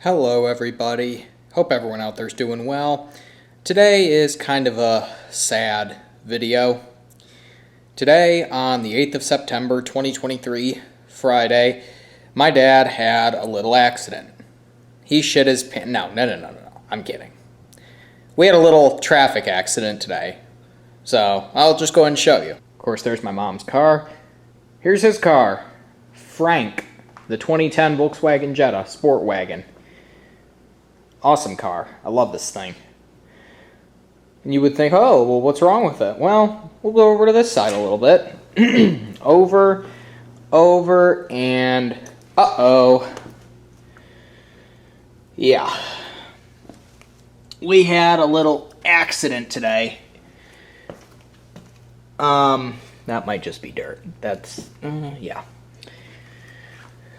Hello everybody, hope everyone out there is doing well. Today is kind of a sad video. Today on the 8th of September 2023, Friday, my dad had a little accident. He shit his pants. No, I'm kidding. We had a little traffic accident today, so I'll just go ahead and show you. Of course, there's my mom's car. Here's his car, Frank, the 2010 Volkswagen Jetta Sport Wagon. Awesome car. I love this thing. And you would think, oh, well, what's wrong with it? Well, we'll go over to this side a little bit. over, and uh-oh. Yeah. We had a little accident today. That might just be dirt. That's, yeah.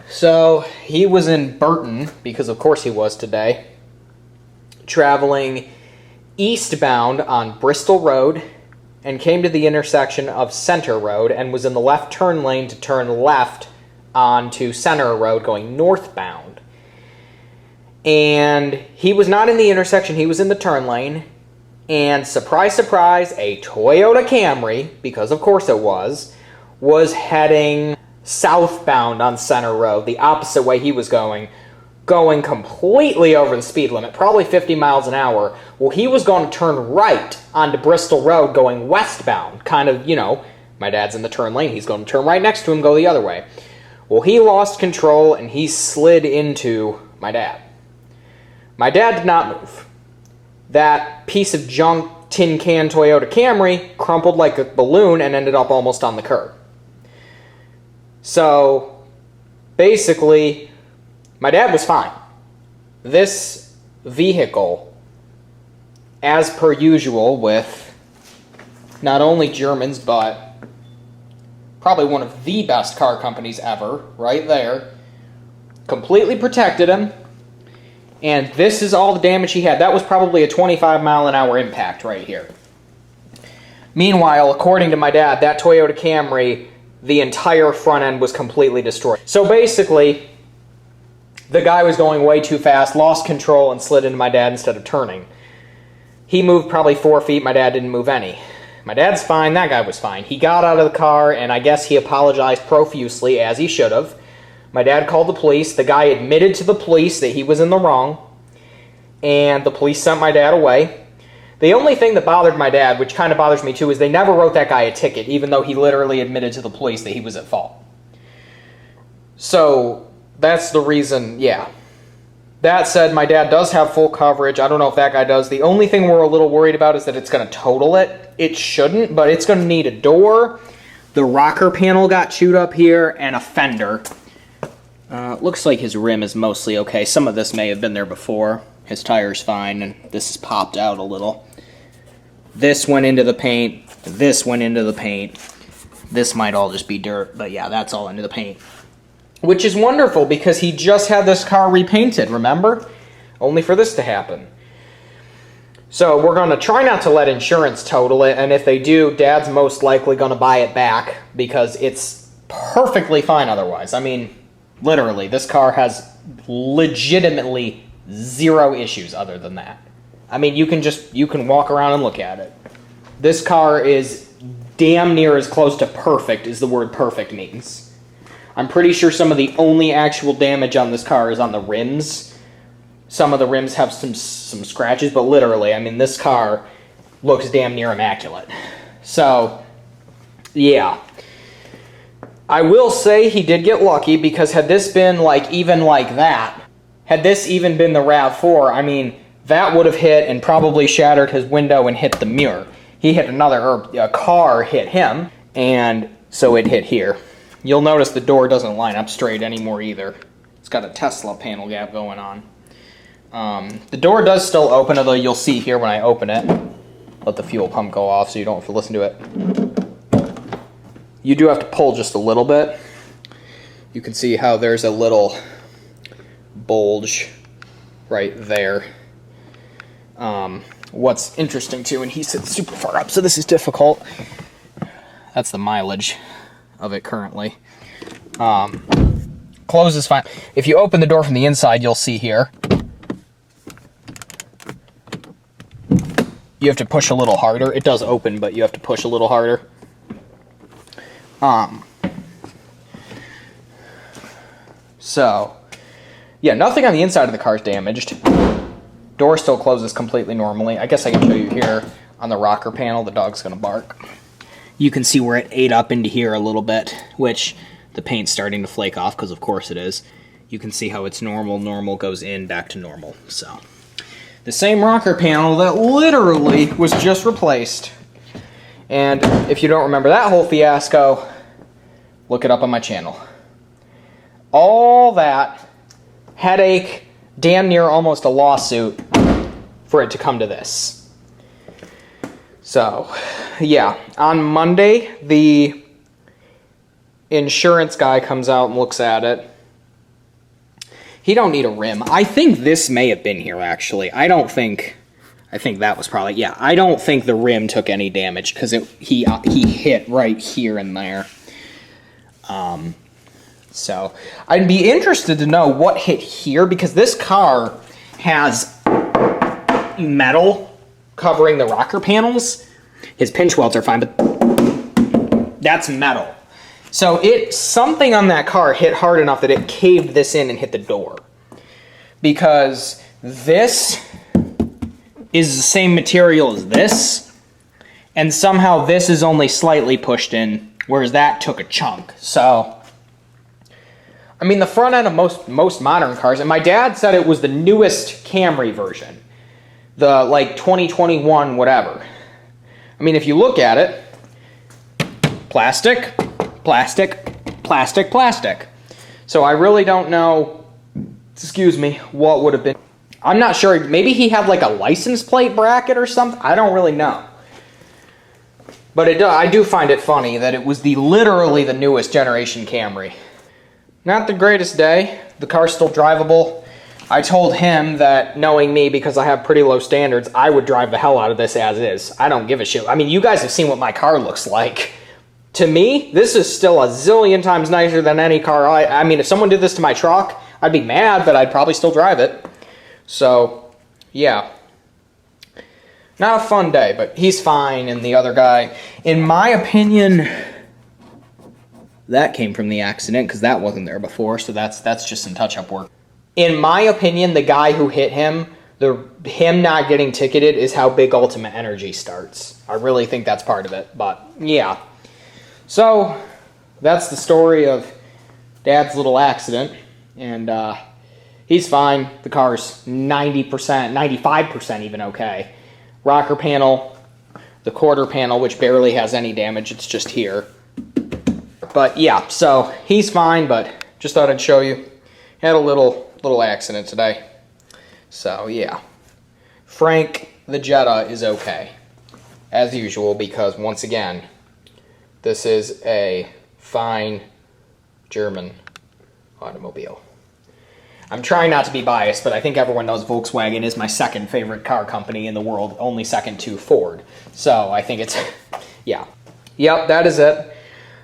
So, he was in Burton, because of course he was today, traveling eastbound on Bristol Road, and came to the intersection of Center Road, and was in the left turn lane to turn left onto Center Road going northbound. And he was not in the intersection, he was in the turn lane, and surprise, surprise, a Toyota Camry, because of course it was heading southbound on Center Road, the opposite way he was going completely over the speed limit, probably 50 miles an hour. Well, he was going to turn right onto Bristol Road going westbound, kind of, you know, my dad's in the turn lane, he's going to turn right next to him, go the other way. Well, he lost control and he slid into my dad. My dad did not move. That piece of junk tin can Toyota Camry crumpled like a balloon and ended up almost on the curb. So, basically, my dad was fine. This vehicle, as per usual with not only Germans, but probably one of the best car companies ever, right there, completely protected him. And this is all the damage he had. That was probably a 25 mile an hour impact right here. Meanwhile, according to my dad, that Toyota Camry, the entire front end was completely destroyed. So basically, the guy was going way too fast, lost control, and slid into my dad instead of turning. He moved probably 4 feet, my dad didn't move any. My dad's fine, that guy was fine. He got out of the car, and I guess he apologized profusely, as he should have. My dad called the police. The guy admitted to the police that he was in the wrong, and the police sent my dad away. The only thing that bothered my dad, which kind of bothers me too, is they never wrote that guy a ticket, even though he literally admitted to the police that he was at fault. So, that's the reason, yeah. That said, my dad does have full coverage. I don't know if that guy does. The only thing we're a little worried about is that it's going to total it. It shouldn't, but it's going to need a door. The rocker panel got chewed up here, and a fender. Looks like his rim is mostly okay. Some of this may have been there before. His tire's fine, and this has popped out a little. This went into the paint. This went into the paint. This might all just be dirt, but yeah, that's all into the paint. Which is wonderful, because he just had this car repainted, remember? Only for this to happen. So we're going to try not to let insurance total it, and if they do, Dad's most likely going to buy it back, because it's perfectly fine otherwise. I mean, literally, this car has legitimately zero issues other than that. I mean, you can walk around and look at it. This car is damn near as close to perfect as the word perfect means. I'm pretty sure some of the only actual damage on this car is on the rims. Some of the rims have some scratches, but literally, I mean, this car looks damn near immaculate. So, yeah. I will say he did get lucky, because had this been even like that, had this even been the RAV4, I mean, that would have hit and probably shattered his window and hit the mirror. He hit a car hit him, and so it hit here. You'll notice the door doesn't line up straight anymore either. It's got a Tesla panel gap going on. The door does still open, although you'll see here when I open it. Let the fuel pump go off so you don't have to listen to it. You do have to pull just a little bit. You can see how there's a little bulge right there. What's interesting too, and he sits super far up, so this is difficult. That's the mileage of it currently. Closes fine. If you open the door from the inside, you'll see here You have to push a little harder. It does open, but you have to push a little harder. So, yeah, nothing on the inside of the car is damaged. Door still closes completely normally. I guess I can show you here on the rocker panel. The dog's gonna bark. You can see where it ate up into here a little bit, which the paint's starting to flake off, because of course it is. You can see how it's normal goes in, back to normal. So, the same rocker panel that literally was just replaced. And if you don't remember that whole fiasco, look it up on my channel. All that headache, damn near almost a lawsuit for it to come to this. So, yeah, on Monday, the insurance guy comes out and looks at it. He don't need a rim. I think this may have been here, actually. I think that was probably, yeah, I don't think the rim took any damage because he hit right here and there. So I'd be interested to know what hit here, because this car has metal covering the rocker panels. His pinch welds are fine, but that's metal. So something on that car hit hard enough that it caved this in and hit the door. Because this is the same material as this, and somehow this is only slightly pushed in, whereas that took a chunk. So, I mean, the front end of most modern cars, and my dad said it was the newest Camry version. The, like, 2021 whatever. I mean, if you look at it, plastic, plastic, plastic, plastic. So I really don't know, excuse me, what would have been. I'm not sure. Maybe he had, like, a license plate bracket or something. I don't really know. But I do find it funny that it was literally the newest generation Camry. Not the greatest day. The car's still drivable. I told him that, knowing me, because I have pretty low standards, I would drive the hell out of this as is. I don't give a shit. I mean, you guys have seen what my car looks like. To me, this is still a zillion times nicer than any car. I mean, if someone did this to my truck, I'd be mad, but I'd probably still drive it. So, yeah. Not a fun day, but he's fine, and the other guy, in my opinion, that came from the accident, because that wasn't there before, so that's just some touch-up work. In my opinion, the guy who hit him, him not getting ticketed is how Big Ultimate Energy starts. I really think that's part of it, but yeah. So, that's the story of Dad's little accident, and he's fine. The car's 90%, 95% even okay. Rocker panel, the quarter panel, which barely has any damage, it's just here. But yeah, so he's fine, but just thought I'd show you. Had a little accident today. So yeah. Frank the Jetta is okay, as usual, because once again, this is a fine German automobile. I'm trying not to be biased, but I think everyone knows Volkswagen is my second favorite car company in the world, only second to Ford. So I think it's, yeah. Yep, that is it.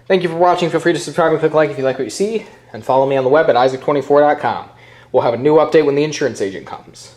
Thank you for watching. Feel free to subscribe and click like if you like what you see, and follow me on the web at isaac24.com. We'll have a new update when the insurance agent comes.